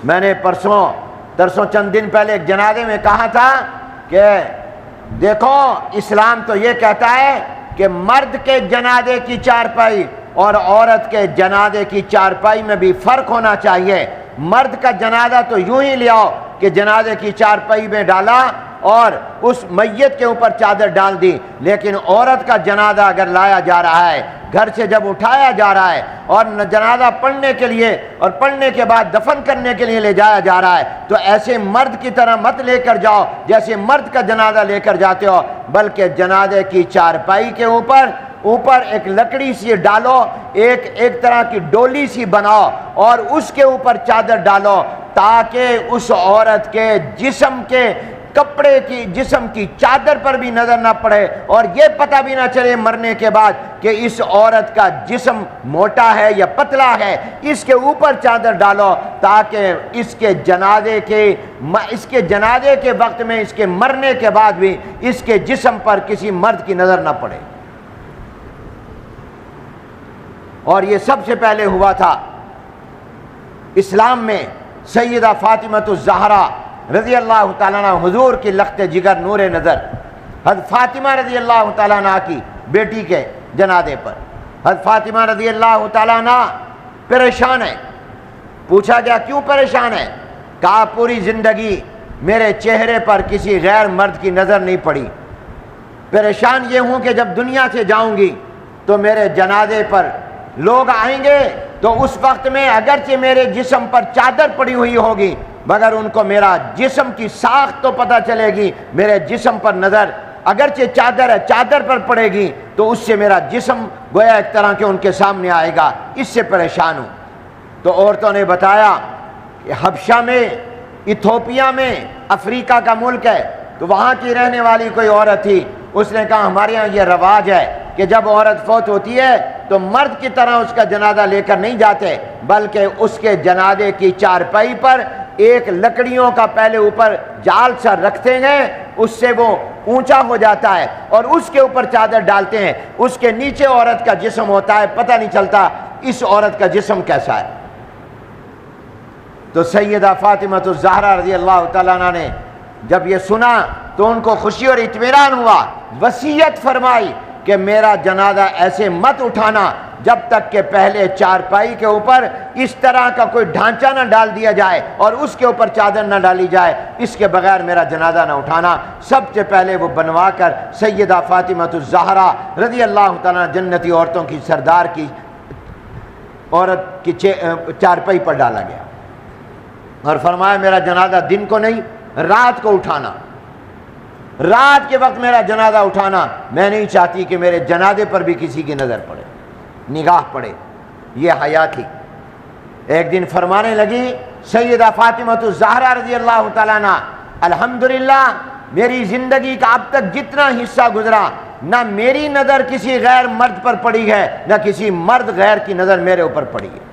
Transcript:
میں نے ترسوں چند دن پہلے ایک جنازے میں کہا تھا کہ دیکھو اسلام تو یہ کہتا ہے کہ مرد کے جنازے کی چارپائی اور عورت کے جنازے کی چارپائی میں بھی فرق ہونا چاہیے۔ مرد کا جنازہ تو یوں ہی لے آؤ کہ جنازے کی چارپائی میں ڈالا اور اس میت کے اوپر چادر ڈال دی، لیکن عورت کا جنازہ اگر لایا جا رہا ہے، گھر سے جب اٹھایا جا رہا ہے اور جنازہ پڑھنے کے لیے اور پڑھنے کے بعد دفن کرنے کے لیے لے جایا جا رہا ہے، تو ایسے مرد کی طرح مت لے کر جاؤ جیسے مرد کا جنازہ لے کر جاتے ہو، بلکہ جنازے کی چارپائی کے اوپر ایک لکڑی سی ڈالو، ایک طرح کی ڈولی سی بناؤ اور اس کے اوپر چادر ڈالو، تاکہ اس عورت کے جسم کے کپڑے کی جسم کی چادر پر بھی نظر نہ پڑے اور یہ پتہ بھی نہ چلے مرنے کے بعد کہ اس عورت کا جسم موٹا ہے یا پتلا ہے۔ اس کے اوپر چادر ڈالو تاکہ اس کے جنازے کے وقت میں، اس کے مرنے کے بعد بھی اس کے جسم پر کسی مرد کی نظر نہ پڑے۔ اور یہ سب سے پہلے ہوا تھا اسلام میں۔ سیدہ فاطمہ الزہرا رضی اللہ تعالیٰ عنہ، حضور کی لخت جگر نور نظر، حضرت فاطمہ رضی اللہ تعالیٰ عنہ کی بیٹی کے جنازے پر حضرت فاطمہ رضی اللہ تعالیٰ عنہ پریشان ہے۔ پوچھا گیا کیوں پریشان ہے؟ کہا پوری زندگی میرے چہرے پر کسی غیر مرد کی نظر نہیں پڑی، پریشان یہ ہوں کہ جب دنیا سے جاؤں گی تو میرے جنازے پر لوگ آئیں گے تو اس وقت میں اگرچہ میرے جسم پر چادر پڑی ہوئی ہوگی مگر ان کو میرا جسم کی ساخت تو پتہ چلے گی، میرے جسم پر نظر اگرچہ چادر ہے، چادر پر پڑے گی تو اس سے میرا جسم گویا ایک طرح کے ان کے سامنے آئے گا، اس سے پریشان ہوں۔ تو عورتوں نے بتایا کہ حبشہ میں، ایتھوپیا میں، افریقہ کا ملک ہے، تو وہاں کی رہنے والی کوئی عورت تھی، اس نے کہا ہمارے ہاں یہ رواج ہے کہ جب عورت فوت ہوتی ہے تو مرد کی طرح اس کا جنازہ لے کر نہیں جاتے، بلکہ اس کے جنازے کی چارپائی پر ایک لکڑیوں کا پہلے اوپر جال سا رکھتے ہیں، اس سے وہ اونچا ہو جاتا ہے اور اس کے اوپر چادر ڈالتے ہیں، اس کے نیچے عورت کا جسم ہوتا ہے، پتہ نہیں چلتا اس عورت کا جسم کیسا ہے۔ تو سیدہ فاطمہ الزہرا رضی اللہ تعالیٰ عنہ نے جب یہ سنا تو ان کو خوشی اور اطمینان ہوا، وصیت فرمائی کہ میرا جنازہ ایسے مت اٹھانا جب تک کہ پہلے چارپائی کے اوپر اس طرح کا کوئی ڈھانچہ نہ ڈال دیا جائے اور اس کے اوپر چادر نہ ڈالی جائے، اس کے بغیر میرا جنازہ نہ اٹھانا۔ سب سے پہلے وہ بنوا کر سیدہ فاطمہ الزہرا رضی اللہ تعالیٰ جنتی عورتوں کی سردار کی عورت کی چارپائی پر ڈالا گیا اور فرمایا میرا جنازہ دن کو نہیں، رات کو اٹھانا، رات کے وقت میرا جنازہ اٹھانا، میں نہیں چاہتی کہ میرے جنازے پر بھی کسی کی نظر پڑے، نگاہ پڑے۔ یہ حیا تھی۔ ایک دن فرمانے لگی سیدہ فاطمہ الزہرا رضی اللہ تعالیٰ عنہ، الحمدللہ میری زندگی کا اب تک جتنا حصہ گزرا نہ میری نظر کسی غیر مرد پر پڑی ہے، نہ کسی مرد غیر کی نظر میرے اوپر پڑی ہے۔